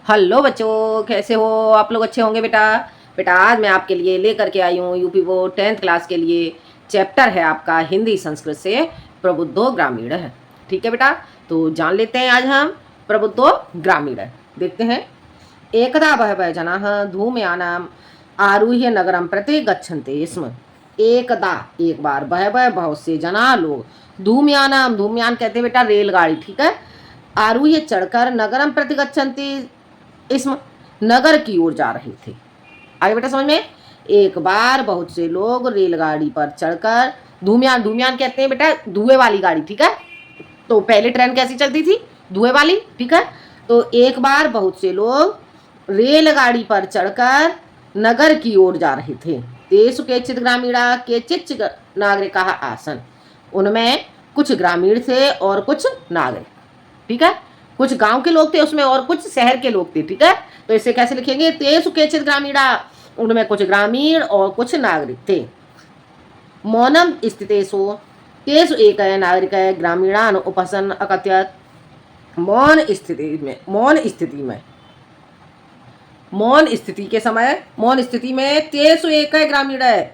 Hello बच्चों, कैसे हो आप लोग? अच्छे होंगे बेटा। बेटा आज मैं आपके लिए लेकर के आई हूँ यूपी बोर्ड 10th क्लास के लिए। चैप्टर है आपका हिंदी संस्कृत से प्रबुद्धो ग्रामीण है। ठीक है बेटा, तो जान लेते हैं आज हम प्रबुद्धो ग्रामीण। देखते हैं। एकदा बहवः जनाः धूमयानम् आरुह्य नगरं प्रति गच्छन्ति स्म। एकदा एक बार, बहवः बहुत से, जना लोग, धूमयानम धूमयान कहते हैं बेटा रेलगाड़ी। ठीक है। आरुह्य चढ़कर नगरम प्रति गच्छन्ति इसमें नगर की ओर जा रहे थे। आगे बेटा समझ में। एक बार बहुत से लोग रेलगाड़ी पर चढ़कर, धूमयान धूमयान कहते हैं बेटा धुएं वाली गाड़ी। ठीक है। तो पहले ट्रेन कैसी चलती थी? धुएं वाली। ठीक है। तो एक बार बहुत से लोग रेलगाड़ी पर चढ़कर नगर की ओर जा रहे थे। तेषु केचित् ग्रामीणा केचित् नागरिका आसन। उनमें कुछ ग्रामीण थे और कुछ नागरिक। ठीक है। कुछ गांव के लोग थे उसमें और कुछ शहर के लोग थे। ठीक है। तो इसे कैसे लिखेंगे? तेषु केचित् ग्रामीणा, उनमें कुछ ग्रामीण और कुछ नागरिक थे। मौनम स्थितेषु तेषु एकः नागरिकः ग्रामीणान् उपहसन् अकथयत्। मौन स्थिति के समय, मौन स्थिति में तेषु एकः ग्रामीणः,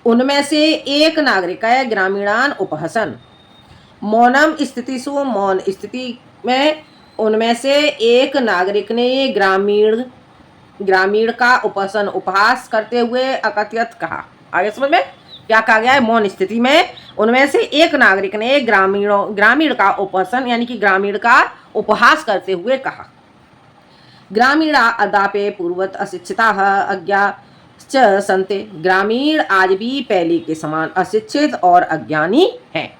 उनमें से एक नागरिक है ग्रामीणान उपहसन। मौनम स्थितिषु, मौन स्थिति में उनमें से एक नागरिक ने ग्रामीण का उपहसन, उपहास करते हुए अकथयत कहा। आगे समझ में क्या कहा गया है? मौन स्थिति में उनमें से एक नागरिक ने ग्रामीण का उपहसन यानी कि ग्रामीण का उपहास करते हुए कहा। ग्रामीणा अदापे पूर्वत अशिक्षिता अज्ञा च संते। ग्रामीण आज भी पहले के समान अशिक्षित और अज्ञानी हैं।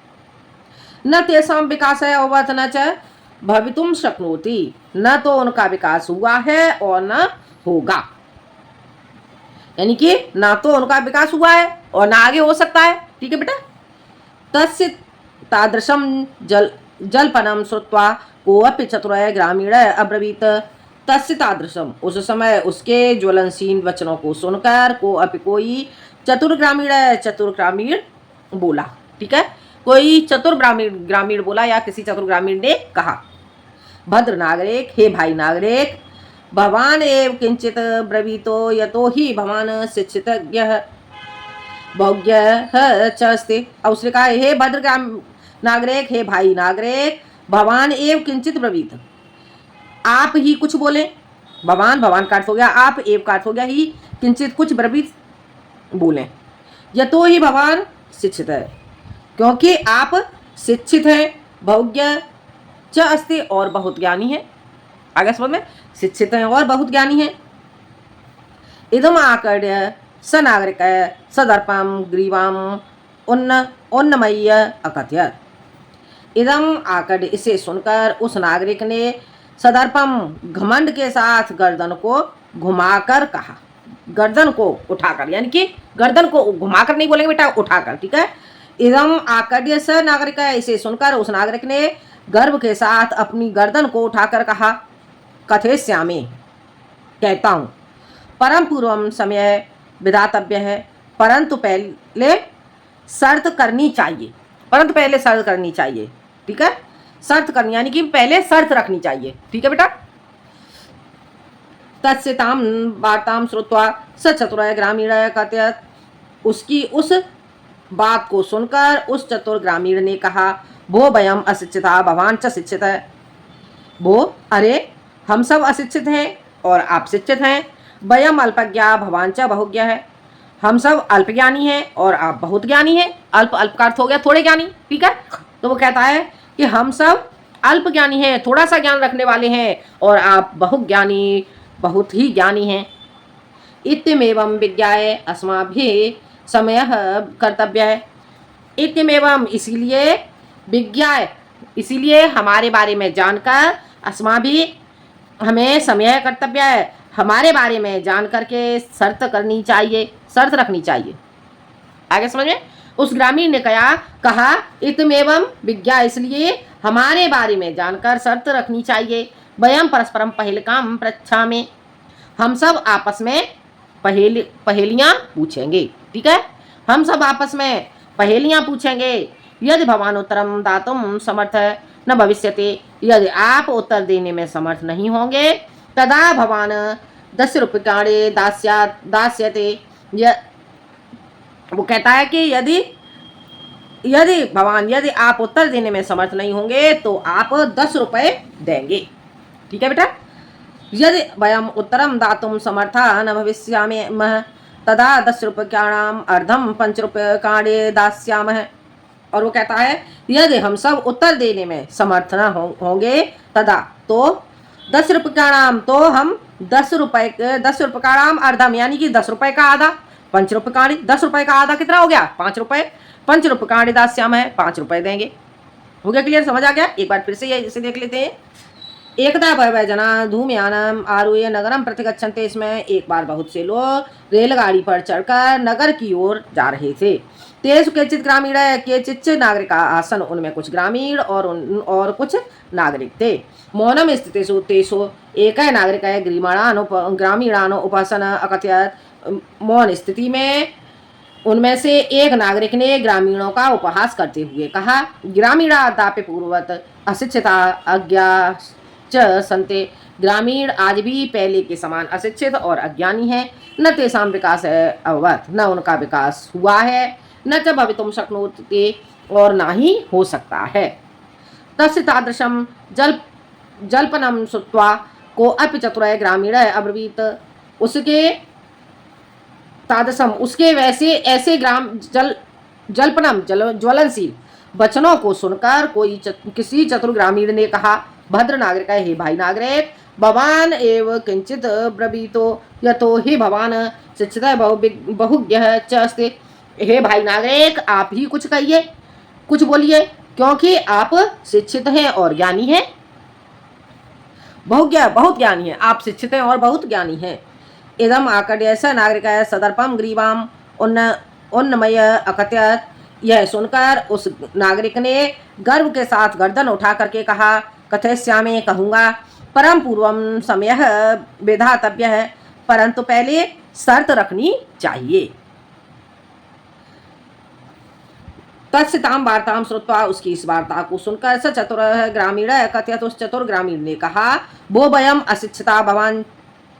न तेषां विकासः अभवत् न च भवितुं शक्नोति। न तो उनका विकास हुआ है और न होगा। यानी कि ना तो उनका विकास हुआ है और ना आगे हो सकता है। ठीक है बेटा। तस्य तादृशं जल्पनं श्रुत्वा कोऽपि चतुरः ग्रामीणः अब्रवीत। तस्य तादृशम, उस समय उसके ज्वलनशील वचनों को सुनकर कोई चतुर ग्रामीण बोला। ठीक है। कोई चतुर ग्रामीण बोला या किसी चतुर ग्रामीण ने कहा। भद्र नागरिक, हे भाई नागरिक, भवान एव किंचित ब्रवीतो यतो ही भवान शिक्षितज्ञः भोग्यः च अस्ति। और उसने कहा, हे भद्र नागरिक, हे भाई नागरिक, भवान एव किंचित ब्रवीत, आप ही कुछ बोले। भवान का अर्थ हो गया आप, एव का अर्थ हो गया ही, किंचित कुछ ब्रवीत बोले। यतो ही भवान शिक्षित है, क्योंकि आप शिक्षित हैं। भोग्य च अस्ति, और बहुत ज्ञानी है। आगे समझ में, शिक्षित हैं और बहुत ज्ञानी है। इदम आकर्ण्य स नागरिक सदर्पम ग्रीवाम उन्नमय्य अकथयत्। इदम आकर्ण्य, इसे सुनकर उस नागरिक ने सदर्पम, घमंड के साथ गर्दन को घुमाकर कहा। गर्दन को उठाकर, यानी कि गर्दन को घुमाकर नहीं बोलेंगे बेटा, उठाकर। ठीक है। इदम आकर्ण्य स नागरिक, इसे सुनकर उस नागरिक ने गर्व के साथ अपनी गर्दन को उठाकर कहा। कथयिष्यामि, कहता हूँ। परम पूर्वम समय विधातव्य है, परंतु पहले शर्त करनी चाहिए। ठीक है। शर्त करनी यानी कि पहले शर्त रखनी चाहिए। ठीक है बेटा। तत्सिताम वार्ताम श्रुत्वा स चतुरः ग्रामीणः कथयत्। उसकी उस बात को सुनकर उस चतुर ग्रामीण ने कहा, भो वयम अशिक्षिता भवान च शिक्षित है। भो, अरे हम सब अशिक्षित हैं और आप शिक्षित हैं। वयम अल्पज्ञा भवान च बहुज्ञ है। हम सब अल्पज्ञानी हैं और आप बहुत ज्ञानी हैं। अल्प का अर्थ हो गया थोड़े ज्ञानी। ठीक है। तो वो कहता है कि हम सब अल्प ज्ञानी हैं, थोड़ा सा ज्ञान रखने वाले हैं, और आप बहुत ही ज्ञानी हैं। इत्यमेवं विज्ञाय अस्माभिः समयः कर्तव्यः। इत्यमेवं, इसीलिए, विज्ञाय, इसीलिए हमारे बारे में जानकर, अस्माभिः, हमें समय कर्तव्य है, हमारे बारे में जान करके शर्त रखनी चाहिए। आगे समझ में। उस ग्रामीण ने कहा इतमेवं विज्ञा, इसलिए हमारे बारे में जानकर शर्त रखनी चाहिए। वयम परस्परम पहेलिकाम पृच्छामि, हम सब आपस में पहेलियां पूछेंगे। ठीक है। हम सब आपस में पहेलियां पूछेंगे। यदि भवान उत्तरम दातुम समर्थ है, न भविष्यति। यदि आप उत्तर देने में समर्थ नहीं होंगे तदा भवान 10 रूप्यकाणि दास्यते। वो कहता है कि यदि यदि आप उत्तर देने में समर्थ नहीं होंगे तो आप 10 रुपए देंगे। ठीक है बेटा। यदि वयम उत्तरम दातुम समर्था न भविष्यामः तदा 10 रूप्यकाणाम अर्धम 5 रूप्यकाणि दास्यामः। और वो कहता है यदि हम सब उत्तर देने में समर्थ न होंगे तदा तो 10 रूप्यकाणाम, तो हम 10 रूप्यकाणाम अर्धम यानी कि 10 रुपए का आधा, 5 रूप्यकाणि 10 रुपए का आधा कितना हो गया 5 रुपए, 5 रूप्यकाणि दास्यामः 5 रुपए देंगे। हो गया क्लियर, समझ आ गया। एक बार फिर से ये इसे देख लेते हैं। एकदा बहवः जना धूमयानम आरुह्य नगरम प्रतिगच्छन्ते। इसमें एक बार बहुत से लोग रेलगाड़ी पर चढ़कर नगर की ओर जा रहे थे। तेषु केचित् ग्रामीण केचित् नागरिका आसन। उनमें कुछ ग्रामीण और कुछ नागरिक थे। मौनम स्थितेषु तेषु एकः नागरिकः ग्रामीणान् उपहसन अकथयत्। मौन स्थिति में उनमें से एक नागरिक ने ग्रामीणों का उपहास करते हुए कहा, ग्रामीणा दाप्य पूर्ववत् अशिक्षिता अज्ञा च संते। ग्रामीण आज भी पहले के समान अशिक्षित और अज्ञानी हैं। न तेषां विकास अभवत्, न उनका विकास हुआ है, न च भवितुं शक्नोति, और ना ही हो सकता है। तस्य तादृशं जल्पनं श्रुत्वा को अपि चतुरः ग्रामीणः अब्रवीत्। उसके तादृशम उसके वैसे ऐसे जल्पनम ज्वलनशील वचनों को सुनकर किसी चतुर ग्रामीण ने कहा, भद्र नागरिक, हे भाई नागरिक, भवान एव किंचित ब्रवीतो यतो ही भवान शिक्षित बहुज्ञः च अस्ति। हे भाई नागरिक, आप ही कुछ कहिए, कुछ बोलिए, क्योंकि आप शिक्षित हैं और ज्ञानी हैं। बहुत ज्ञानी हैं, आप शिक्षित हैं और बहुत ज्ञानी हैं। इदम आकड्य स नागरिकः सदर्पम ग्रीवाम उन्नमय अकथयत्। यह सुनकर उस नागरिक ने गर्व के साथ गर्दन उठा करके कहा, कथयिष्यामि, कहूँगा, परम पूर्वम समयः विधातव्यः है, परंतु पहले शर्त रखनी चाहिए। तत्सितां वार्तां श्रुत्वा, उसकी इस वार्ता को सुनकर स चतुर ग्रामीण कथयत्। उस चतुर ग्रामीण ने कहा, वो वयम अशिक्षिता भवान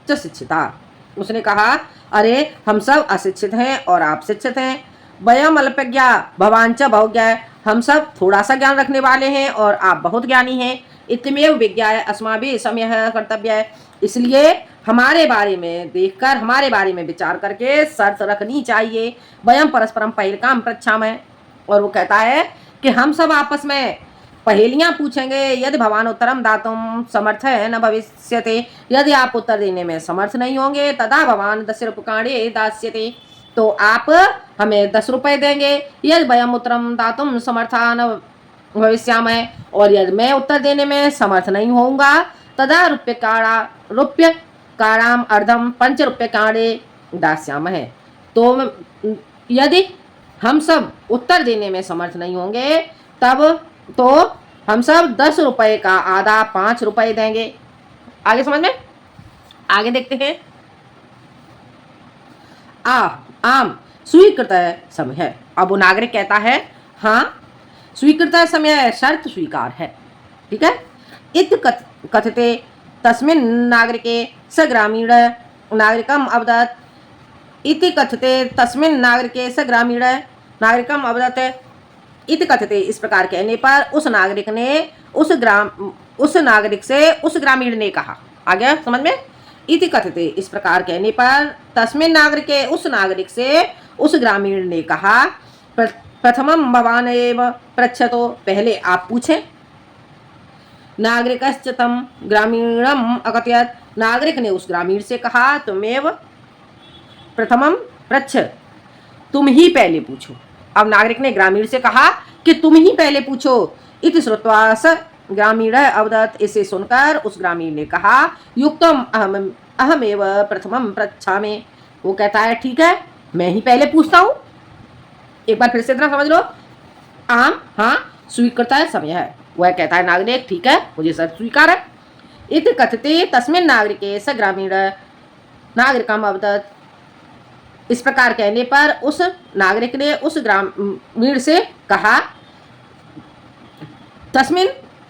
च शिक्षिता। उसने कहा, अरे हम सब अशिक्षित हैं और आप शिक्षित हैं। वयम अल्पज्ञा भवान च बहुज्ञ। हम सब थोड़ा सा ज्ञान रखने वाले हैं और आप बहुत ज्ञानी हैं। इत्यमेव विज्ञाय अस्माभिः समयः कर्तव्यः। इसलिए हमारे बारे में देखकर, हमारे बारे में विचार करके शर्त रखनी चाहिए। वयम परस्परम पहेलिकाम पृच्छामः। और वो कहता है कि हम सब आपस में पहेलियां पूछेंगे। यदि भवान उत्तरम दातुम समर्थ है न भविष्यते। यदि आप उत्तर देने में समर्थ नहीं होंगे तदा भवान 10 रूप्यकाणि दास्यते, तो आप हमें 10 रुपए देंगे। यदि वयम उत्तरम दातुम समर्था न भविष्यामः, और यदि मैं उत्तर देने में समर्थ नहीं होऊंगा तदा रूप्यकाणाम अर्धम 5 रूप्यकाणि दास्यामः। तो यदि हम सब उत्तर देने में समर्थ नहीं होंगे तब तो हम सब 10 रुपए का आधा 5 रुपए देंगे। आगे समझ में, आगे देखते हैं। आम स्वीकृत समय है। अब वो नागरिक कहता है, हाँ स्वीकृत समय है, शर्त स्वीकार है। ठीक है। इत कथते तस्मिन् नागरिके स ग्रामीण नागरिकम अवदत्। इति कथते तस्मिन् नागरिके स ग्रामीण नागरिकम अवदत्। इति कथते, इस प्रकार कहने पर उस नागरिक ने उस नागरिक से उस ग्रामीण ने कहा। आ गया समझ में। इति कथते, इस प्रकार कहने पर तस्मिन् नागरिके, उस नागरिक से उस ग्रामीण ने कहा, प्रथमम भवान एव पृच्छतो, पहले आप पूछें। नागरिकश्च तं ग्रामीणम अकथयत्। नागरिक ने उस ग्रामीण से कहा, तुमेव प्रथमम पृच्छ, तुम ही पहले पूछो। अब नागरिक ने ग्रामीण से कहा कि तुम ही पहले पूछो। इति श्रुत्वा स ग्रामीण अवदत्। इसे सुनकर उस ग्रामीण ने कहा, युक्तम अहमेव प्रथमम पृच्छामि। वो कहता है, ठीक है मैं ही पहले पूछता हूँ। एक बार फिर से इतना समझ लो। आम, हाँ स्वीकृत समय है। वह कहता है नागरिक, ठीक है मुझे सब स्वीकार है। इति कथते तस्मिन् नागरिके स ग्रामीण नागरिकम अवदत्। इस प्रकार कहने पर उस नागरिक ने उस ग्रामीण से कहा, तस्मिन्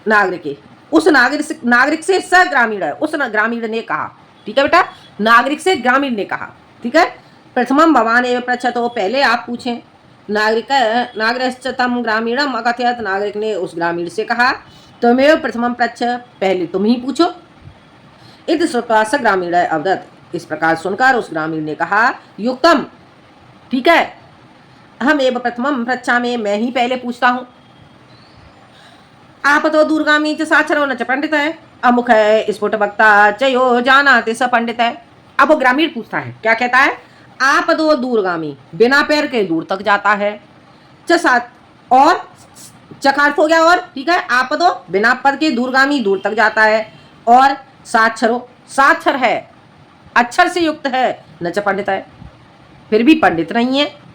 नागरिक, उस नागरिक से स ग्रामीण, उस ग्रामीण ने कहा। ठीक है बेटा, नागरिक से ग्रामीण ने कहा। ठीक है, प्रथमम भवान एवं पृच्छतो, पहले आप पूछें। नागरिक तम ग्रामीणम अकथयत, नागरिक ने उस ग्रामीण से कहा। त्वमेव प्रथमम पृच्छ, पहले तुम ही पूछो। इति श्रुत्वा स ग्रामीण अवदत्, इस प्रकार सुनकर उस ग्रामीण ने कहा, युक्तम, ठीक है, हम एव प्रथमम पृच्छामि, मैं ही पहले पूछता हूँ। आपतो दूरगामी च साक्षरो न च पंडित है, अमुख है स्फुट वक्ता चयो जानाति स पंडित है। अब वो ग्रामीण पूछता है, क्या कहता है? आप दो दूरगामी, बिना पैर के दूर तक जाता है। च सात, और चकार्थ हो गया, और ठीक है, आप दो बिना पद के दूरगामी, दूर तक जाता है। और साक्षरो, साक्षर है, अक्षर से युक्त है, न च पंडित है, फिर भी पंडित नहीं है।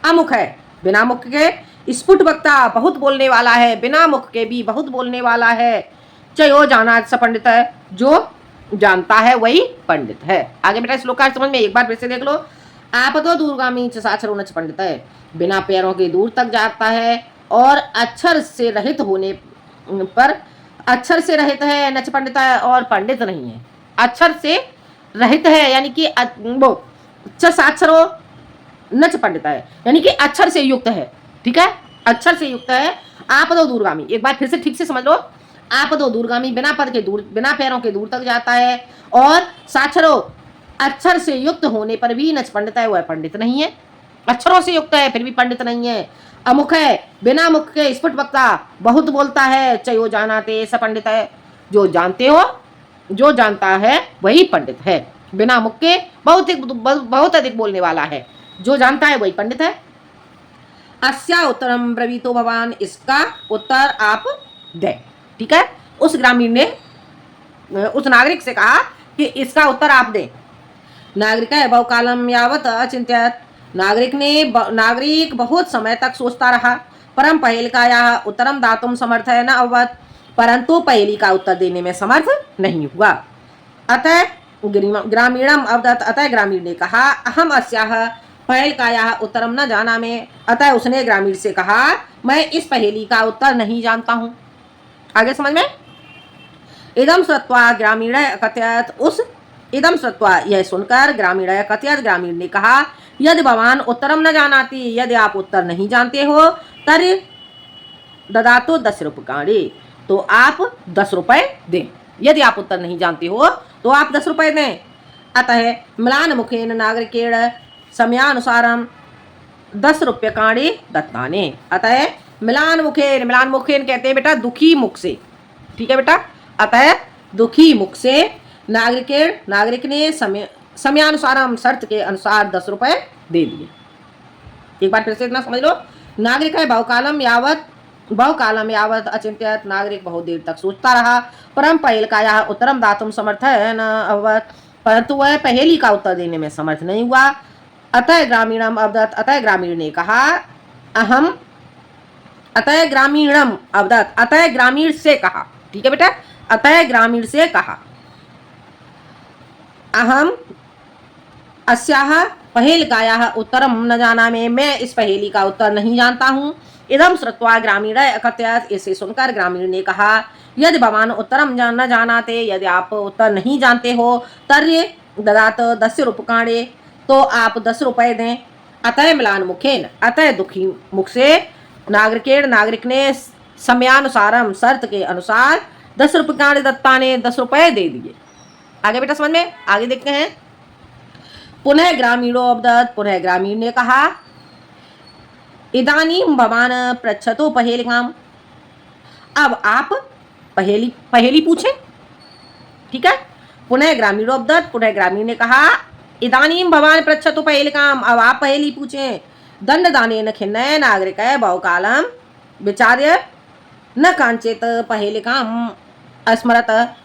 अमुख है, बिना मुख के, स्फुट वक्ता, बहुत बोलने वाला है, बिना मुख के भी बहुत बोलने वाला है। चयो जाना स पंडित है, जो जानता है वही पंडित है। आगे बेटा श्लोक का समझ में एक बार फिर से देख लो। आप तो दूरगामी च साक्षरो न च पंडित है, बिना पैरों के दूर तक जाता है, और अक्षर से रहित होने पर, अक्षर से रहित है, न च पंडित है, और पंडित नहीं है। अक्षर से रहित है यानी कि वो च साक्षरो न च पंडित है, यानी कि अक्षर से युक्त है। ठीक है, अक्षर से युक्त है। आप दो दूरगामी, एक बार फिर से ठीक से समझ लो। आप दो दूरगामी, बिना पद के दूर, बिना पैरों के दूर तक जाता है, और साक्षरो, अक्षर से युक्त होने पर भी न च पंडित है, वह पंडित नहीं है। अक्षरों से युक्त है फिर भी पंडित नहीं है। अमुख है, बिना मुख के, स्फुट वक्ता, बहुत बोलता है। चयो जानाते स पंडित है, जो जानते हो, जो जानता है वही पंडित है। बिना मुख के बहुत अधिक बोलने वाला है, जो जानता है वही पंडित है। अस्या उत्तरम ब्रवीतो भवान, इसका उत्तर आप दें। ठीक है, उस ग्रामीण ने उस नागरिक से कहा कि इसका उत्तर आप दें। नागरिक है बहुकालम यावत अचिंत्यत, नागरिक बहुत समय तक सोचता रहा। परम पहेल का यह उत्तरम दातुम समर्थ है न अवत, परंतु पहेली का उत्तर देने में समर्थ नहीं हुआ। अतः ग्रामीणम अवदत, अतः ग्रामीण ने कहा, अहम अस्याह पहेल का यह उत्तरम न जाना में, अतः उसने ग्रामीण से कहा, मैं इस पहेली का उत्तर नहीं जानता हूँ। आगे समझ में। इदम श्रुत्वा ग्रामीण कथयत, उस इदम श्रुत्वा, यह सुनकर ग्रामीण कथयत, ग्रामीण ने कहा, यदि भवान उत्तरम न जानाति, यदि आप उत्तर नहीं जानते हो, तर्हि ददातु 10 रूप्यकाणि, तो आप 10 रुपए दें। यदि आप उत्तर नहीं जानते हो तो आप 10 रुपए दें। अतः म्लान मुखेन नागरिकेण समयानुसारम 10 रूप्यकाणि दत्ताने। अतः मिलान मुखेन कहते हैं बेटा दुखी मुख से। ठीक है बेटा, अतः दुखी मुख से नागरिक ने समयानुसारम, शर्त के अनुसार 10 रुपए दे दिए। एक बार फिर से इतना समझ लो। नागरिक है बहुकालम यावत अचिंत्यत, नागरिक बहुत देर तक सोचता रहा। परम पहेल का यह उत्तरम दातुम समर्थ है न अवत, परंतु वह पहेली का उत्तर देने में समर्थ नहीं हुआ। अतः ग्रामीणम अवदत, अतः ग्रामीण ने कहा, अतः ग्रामीणम अवदत, अतः ग्रामीण से कहा। ठीक है बेटा, अतः ग्रामीण से कहा, अहम अस्याह पहेलिकायाः उत्तरम न जाना में, मैं इस पहेली का उत्तर नहीं जानता हूँ। इदम श्रुत्वा ग्रामीण अकथयत, इसे सुनकर ग्रामीण ने कहा, यदि भवान उत्तरम न जानाते, यदि आप उत्तर नहीं जानते हो, तर्हि ददात 10 रूप्यकाणि, तो आप 10 रुपए दें। अतः मिलान मुखेन, अतः दुखी मुख से नागरिक ने समयानुसारम, शर्त के अनुसार 10 रूप्यकाणि दत्ता ने 10 रुपए दे दिए। आगे बेटा समझ में, आगे देखते हैं। पुनः ग्रामीणो अवदत, पुनः ग्रामीण ने कहा, इदानीं भवान पृच्छतो पहेलिकाम, अब आप पहेली पूछें। ठीक है, पुनः ग्रामीणो अवदत, पुनः ग्रामीण ने कहा, इदानीं भवान पृच्छतो पहेलिकाम, अब आप पहेली पूछें। दंड दानेन खिन्नः नागरिकः बहुकालं विचार्य न कांचित पहेलिकाम अस्मरत,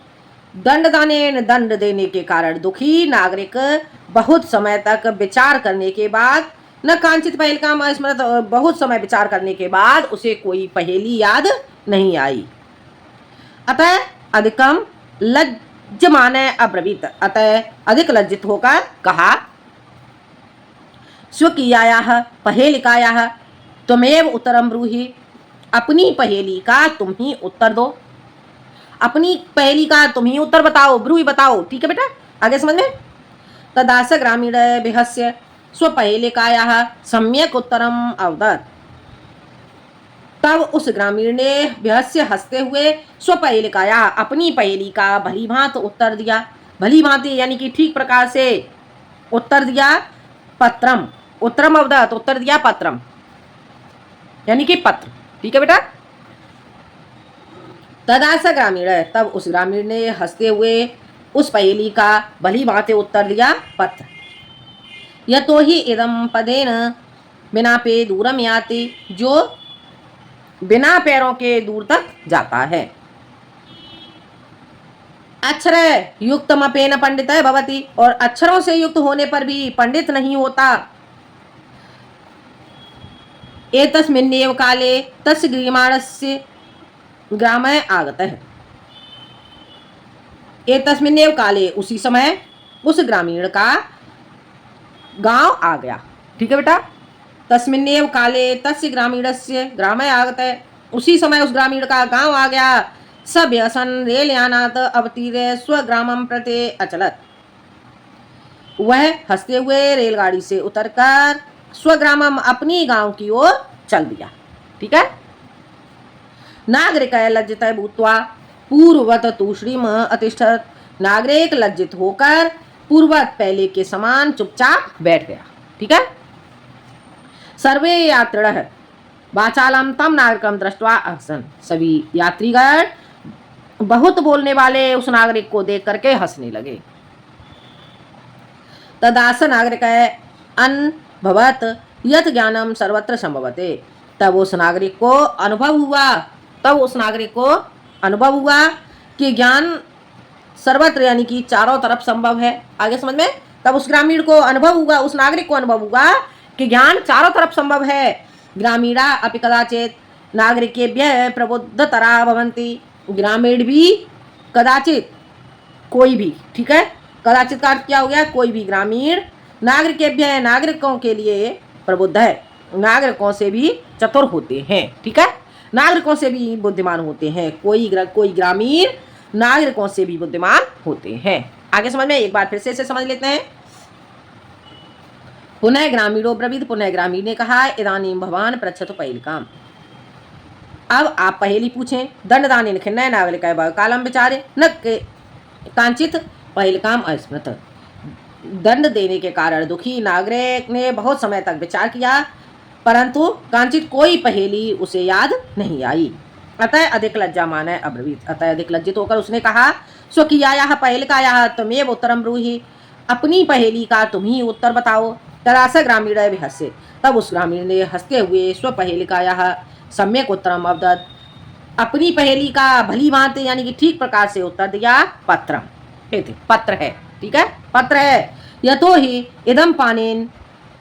दंड दानेन, दंड देने के कारण दुखी नागरिक बहुत समय तक विचार करने के बाद, न कांचित पहेलिकाम अस्मरत, बहुत समय विचार करने के बाद उसे कोई पहेली याद नहीं आई। अतः अधिकम लज्जमान अब्रवीत, अतः अधिक लज्जित होकर कहा, स्वकीयायाः पहेलिकायाः त्वमेव उत्तरं ब्रूहि, अपनी पहेली का तुम ही उत्तर दो। अपनी पहेली का तुम ही उत्तर बताओ, ब्रूही बताओ। ठीक है बेटा, आगे समझ में। तदास ग्रामीण विहस्य स्वपहेलिकायाः सम्यक उत्तरम अवदत्। तब उस ग्रामीण ने बेहस्य हंसते हुए स्वपहेलिकाया अपनी पहेली का भली भांति उत्तर दिया। भली भांति यानी कि ठीक प्रकार से उत्तर दिया। पत्रम, उत्तरम अवदत्, उत्तर दिया पत्रम यानी कि पत्र। ठीक है बेटा। तदास ग्रामीण, तब उस ग्रामीण ने हंसते हुए उस पहेली का भली भांति उत्तर दिया पत्र। यतो ही इदम पदेन बिना पे दूरम याति, जो बिना पैरों के दूर तक जाता है। अक्षर युक्तमपेन पंडित भवति, और अक्षरों से युक्त होने पर भी पंडित नहीं होता। एतस्मिन्नेव काले तस्य ग्रीयमाणस्य ग्रामः आगतः। एतस्मिन्नेव काले, उसी समय उस ग्रामीण का गांव आ गया। ठीक है बेटा। तस्मिन्नेव काले तस्य ग्रामीणस्य ग्रामः आगतः, उसी समय उस ग्रामीण का गांव आ गया। स व्यसन रेलयानात् अवतीर्य स्वग्रामं प्रति अचलत्, वह हंसते हुए रेलगाड़ी से उतरकर स्वग्रामम अपनी गांव की ओर चल दिया। ठीक है। नागरिक लज्जित भूत्वा पूर्ववत तूष्णीम अतिष्ठत्, नागरिक लज्जित होकर पूर्ववत पहले के समान चुपचाप बैठ गया। ठीक है। सर्वे यात्रिणः वाचालम तम नागरिकम दृष्ट्वा हसन, सभी यात्रीगण बहुत बोलने वाले उस नागरिक को देख करके हंसने लगे। तदास नागरिक अनुभवत यत ज्ञानम सर्वत्र संभवते, तब उस नागरिक को अनुभव हुआ कि ज्ञान सर्वत्र यानी कि चारों तरफ संभव है। आगे समझ में। तब उस ग्रामीण को अनुभव हुआ, उस नागरिक को अनुभव हुआ कि ज्ञान चारों तरफ संभव है। ग्रामीणा अपि कदाचित नागरिकेभ्यः प्रबुद्धतरा भवन्ति, ग्रामीण भी कदाचित, कोई भी। ठीक है। कदाचित का अर्थ क्या हो गया? कोई भी ग्रामीण नागरिकेभ्यः, नागरिकों के लिए, प्रबुद्ध है, नागरिकों से भी चतुर होते हैं। ठीक है। नागरिकों से भी बुद्धिमान होते हैं। कोई ग्रामीण नागरिकों से भी बुद्धिमान होते हैं। आगे समझ में। एक बार फिर से इसे समझ लेते हैं। पुनः ग्रामीणो ब्रवीत, पुनः ग्रामीण ने कहा, इदानीं भवान पृच्छतु पहेलिकाम, अब आप पहेली पूछें। दंडदानेन खिन्नः नागरिकाय बहुकालं विचारे न कांचित पहेलिकाम अस्मृत, दंड देने के कारण दुखी नागरिक ने बहुत समय तक विचार किया, परंतु कांचित कोई पहेली उसे याद नहीं आई। अतः अधिक लज्जा माने अब्रवीत, अतः अधिक लज्जित होकर उसने कहा, स्वकीयायाः पहेलिकायाः त्वमेव उत्तरं ब्रूहि, अपनी पहेली का तुम ही उत्तर बताओ। तदास ग्रामीण विहस्य, तब उस ग्रामीण ने हंसते हुए स्वपहेलिकायाः सम्यक उत्तरम अवदत्, अपनी पहेली का भली भांति यानी कि ठीक प्रकार से उत्तर दिया। पत्रम, पत्र है। ठीक है। पत्र है। यतो ही इदम पानेन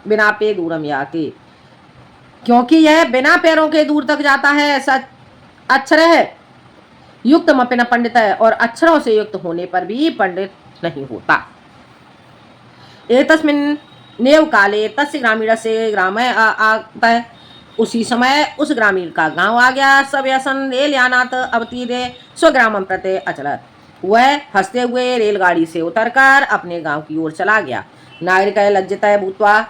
बिना पे दूरम याति, क्योंकि यह बिना पैरों के दूर तक जाता है। ऐसा अक्षर है युक्त मपिन पंडित है, और अक्षरों से युक्त होने पर भी पंडित नहीं होता। एतस्मिन् नेव काले तस्य ग्रामीण से ग्रामः आगतः, उसी समय उस ग्रामीण का गांव आ गया। सब यसन रेलयानात् अवतीर्य स्वग्रामं प्रति अचलत्, वह हंसते हुए रेलगाड़ी से उतरकर अपने गांव की ओर चला गया। नागरिक लज्जित भूत्वा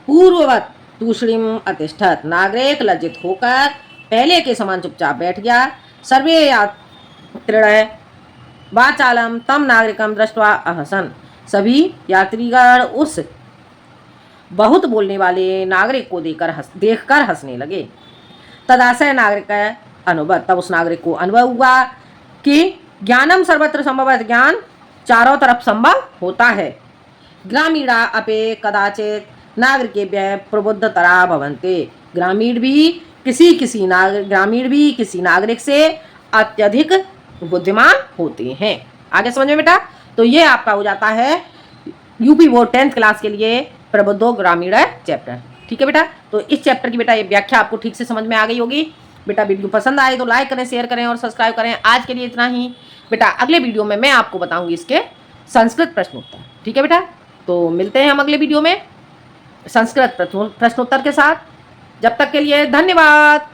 पूर्ववत तूष्णीम अतिष्ठत्, नागरिक लज्जित होकर पहले के समान चुपचाप बैठ गया। सर्वे यात्रिणः वाचालम तम नागरिकम दृष्ट्वा अहसन, सभी यात्रीगण उस बहुत बोलने वाले नागरिक को देखकर हंसने लगे। तदाशय नागरिक अनुभव, तब उस नागरिक को अनुभव हुआ कि ज्ञानम सर्वत्र संभव है, ज्ञान चारों तरफ संभव होता है। ग्रामीणा अपे कदाचित नागरिकेभ्यः प्रबुद्धतरा भवन्ते, ग्रामीण भी किसी नागरिक से अत्यधिक बुद्धिमान होते हैं। आगे समझ में बेटा। तो ये आपका हो जाता है यूपी बोर्ड 10th क्लास के लिए प्रबुद्धो ग्रामीण चैप्टर। ठीक है बेटा। तो इस चैप्टर की बेटा ये व्याख्या आपको ठीक से समझ में आ गई होगी। बेटा वीडियो पसंद आए तो लाइक करें, शेयर करें और सब्सक्राइब करें। आज के लिए इतना ही बेटा। अगले वीडियो में मैं आपको बताऊंगी इसके संस्कृत प्रश्नोत्तर। ठीक है बेटा। तो मिलते हैं हम अगले वीडियो में संस्कृत प्रश्नोत्तर के साथ। जब तक के लिए धन्यवाद।